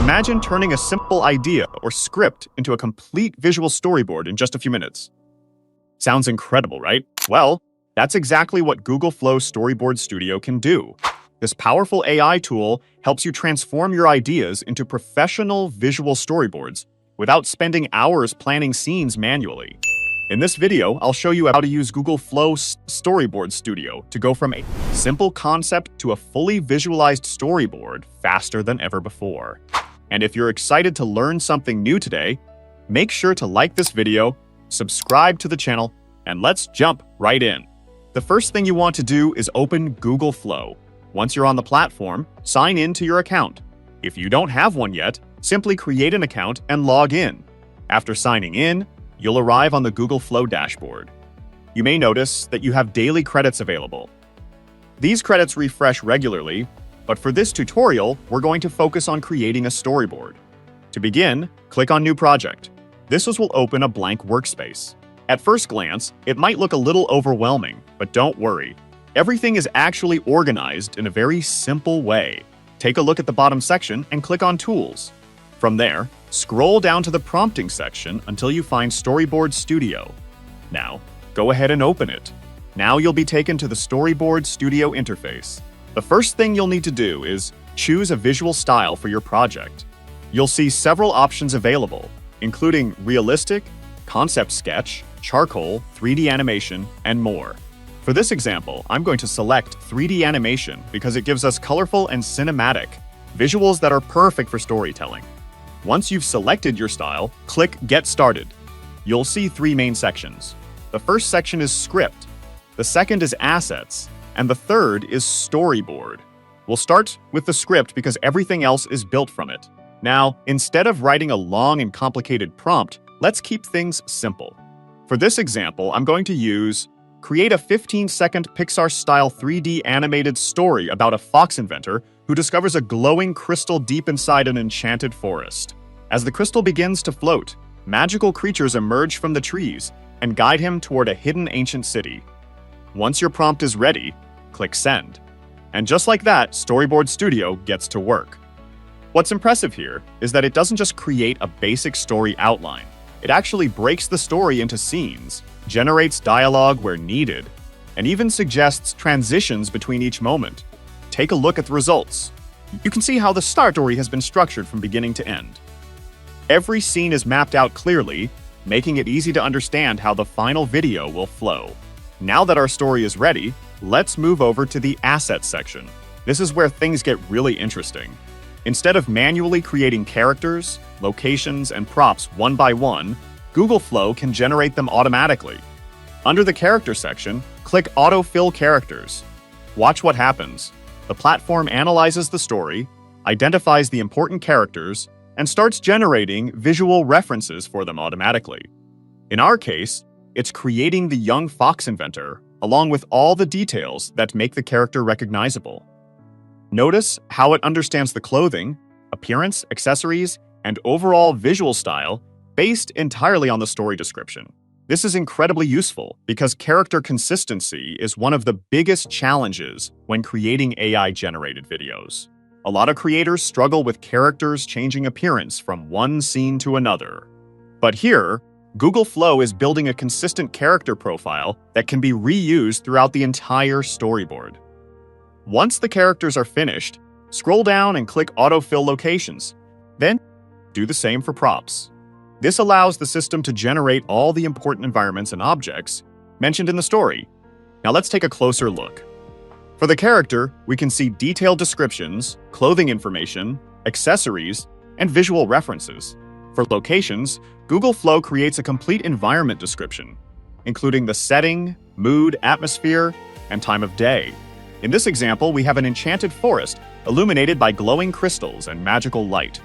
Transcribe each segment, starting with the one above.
Imagine turning a simple idea or script into a complete visual storyboard in just a few minutes. Sounds incredible, right? Well, that's exactly what Google Flow Storyboard Studio can do. This powerful AI tool helps you transform your ideas into professional visual storyboards without spending hours planning scenes manually. In this video, I'll show you how to use Google Flow Storyboard Studio to go from a simple concept to a fully visualized storyboard faster than ever before. And if you're excited to learn something new today, make sure to like this video, subscribe to the channel, and let's jump right in. The first thing you want to do is open Google Flow. Once you're on the platform, sign in to your account. If you don't have one yet, simply create an account and log in. After signing in, you'll arrive on the Google Flow dashboard. You may notice that you have daily credits available. These credits refresh regularly, but for this tutorial, we're going to focus on creating a storyboard. To begin, click on New Project. This will open a blank workspace. At first glance, it might look a little overwhelming, but don't worry. Everything is actually organized in a very simple way. Take a look at the bottom section and click on Tools. From there, scroll down to the prompting section until you find Storyboard Studio. Now, go ahead and open it. Now you'll be taken to the Storyboard Studio interface. The first thing you'll need to do is choose a visual style for your project. You'll see several options available, including realistic, concept sketch, charcoal, 3D animation, and more. For this example, I'm going to select 3D animation because it gives us colorful and cinematic visuals that are perfect for storytelling. Once you've selected your style, click Get Started. You'll see three main sections. The first section is Script, the second is Assets, and the third is Storyboard. We'll start with the script because everything else is built from it. Now, instead of writing a long and complicated prompt, let's keep things simple. For this example, I'm going to use create a 15-second Pixar-style 3D animated story about a fox inventor who discovers a glowing crystal deep inside an enchanted forest. As the crystal begins to float, magical creatures emerge from the trees and guide him toward a hidden ancient city. Once your prompt is ready, click Send. And just like that, Storyboard Studio gets to work. What's impressive here is that it doesn't just create a basic story outline. It actually breaks the story into scenes, generates dialogue where needed, and even suggests transitions between each moment. Take a look at the results. You can see how the story has been structured from beginning to end. Every scene is mapped out clearly, making it easy to understand how the final video will flow. Now that our story is ready, let's move over to the Assets section. This is where things get really interesting. Instead of manually creating characters, locations, and props one by one, Google Flow can generate them automatically. Under the Character section, click Autofill Characters. Watch what happens. The platform analyzes the story, identifies the important characters, and starts generating visual references for them automatically. In our case, it's creating the young fox inventor, along with all the details that make the character recognizable. Notice how it understands the clothing, appearance, accessories, and overall visual style based entirely on the story description. This is incredibly useful because character consistency is one of the biggest challenges when creating AI-generated videos. A lot of creators struggle with characters changing appearance from one scene to another. But here, Google Flow is building a consistent character profile that can be reused throughout the entire storyboard. Once the characters are finished, scroll down and click Autofill Locations. Then, do the same for props. This allows the system to generate all the important environments and objects mentioned in the story. Now let's take a closer look. For the character, we can see detailed descriptions, clothing information, accessories, and visual references. For locations, Google Flow creates a complete environment description, including the setting, mood, atmosphere, and time of day. In this example, we have an enchanted forest illuminated by glowing crystals and magical light.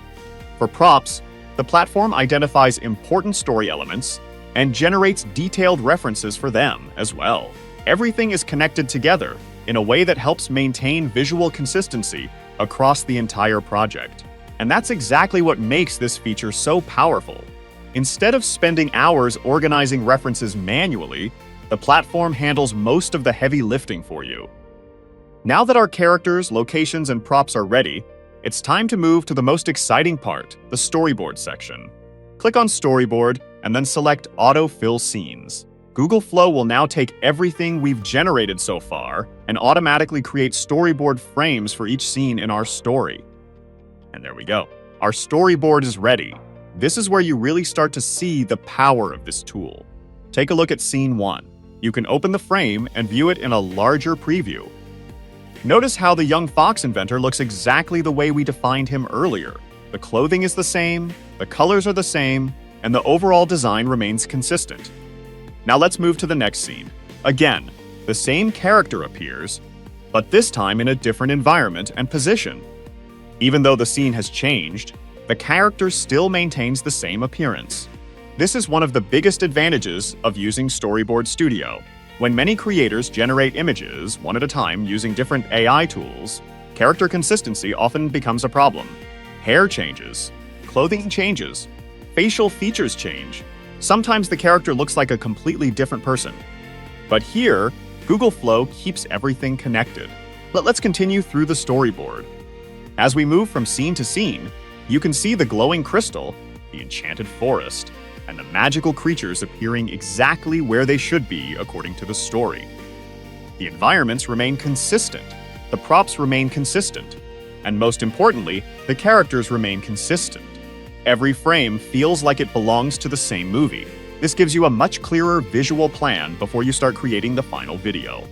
For props, the platform identifies important story elements and generates detailed references for them as well. Everything is connected together in a way that helps maintain visual consistency across the entire project. And that's exactly what makes this feature so powerful. Instead of spending hours organizing references manually, the platform handles most of the heavy lifting for you. Now that our characters, locations, and props are ready, It's time to move to the most exciting part, the storyboard section. Click on Storyboard and then select Auto-Fill Scenes. Google Flow will now take everything we've generated so far and automatically create storyboard frames for each scene in our story. And there we go. Our storyboard is ready. This is where you really start to see the power of this tool. Take a look at Scene 1. You can open the frame and view it in a larger preview. Notice how the young fox inventor looks exactly the way we defined him earlier. The clothing is the same, the colors are the same, and the overall design remains consistent. Now let's move to the next scene. Again, the same character appears, but this time in a different environment and position. Even though the scene has changed, the character still maintains the same appearance. This is one of the biggest advantages of using Storyboard Studio. When many creators generate images one at a time using different AI tools, character consistency often becomes a problem. Hair changes, clothing changes, facial features change. Sometimes the character looks like a completely different person. But here, Google Flow keeps everything connected. Let's continue through the storyboard. As we move from scene to scene, you can see the glowing crystal, the enchanted forest, and the magical creatures appearing exactly where they should be according to the story. The environments remain consistent, the props remain consistent, and most importantly, the characters remain consistent. Every frame feels like it belongs to the same movie. This gives you a much clearer visual plan before you start creating the final video.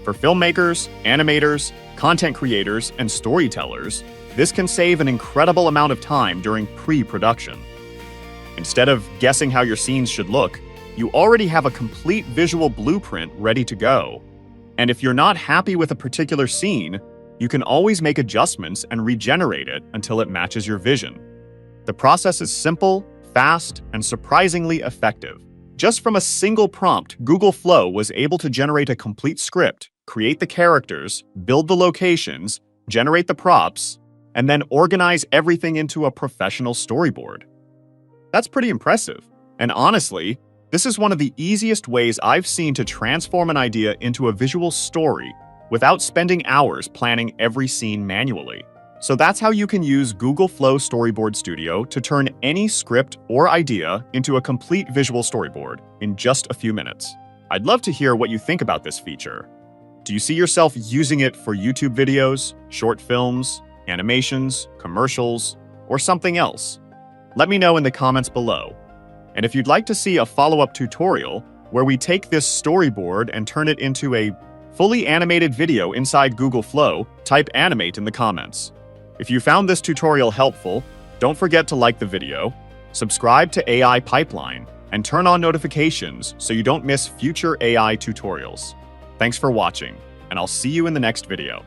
For filmmakers, animators, content creators, and storytellers, this can save an incredible amount of time during pre-production. Instead of guessing how your scenes should look, you already have a complete visual blueprint ready to go. And if you're not happy with a particular scene, you can always make adjustments and regenerate it until it matches your vision. The process is simple, fast, and surprisingly effective. Just from a single prompt, Google Flow was able to generate a complete script, create the characters, build the locations, generate the props, and then organize everything into a professional storyboard. That's pretty impressive. And honestly, this is one of the easiest ways I've seen to transform an idea into a visual story without spending hours planning every scene manually. So that's how you can use Google Flow Storyboard Studio to turn any script or idea into a complete visual storyboard in just a few minutes. I'd love to hear what you think about this feature. Do you see yourself using it for YouTube videos, short films, animations, commercials, or something else? Let me know in the comments below. And if you'd like to see a follow-up tutorial where we take this storyboard and turn it into a fully animated video inside Google Flow, type animate in the comments. If you found this tutorial helpful, don't forget to like the video, subscribe to AI Pipeline, and turn on notifications so you don't miss future AI tutorials. Thanks for watching, and I'll see you in the next video.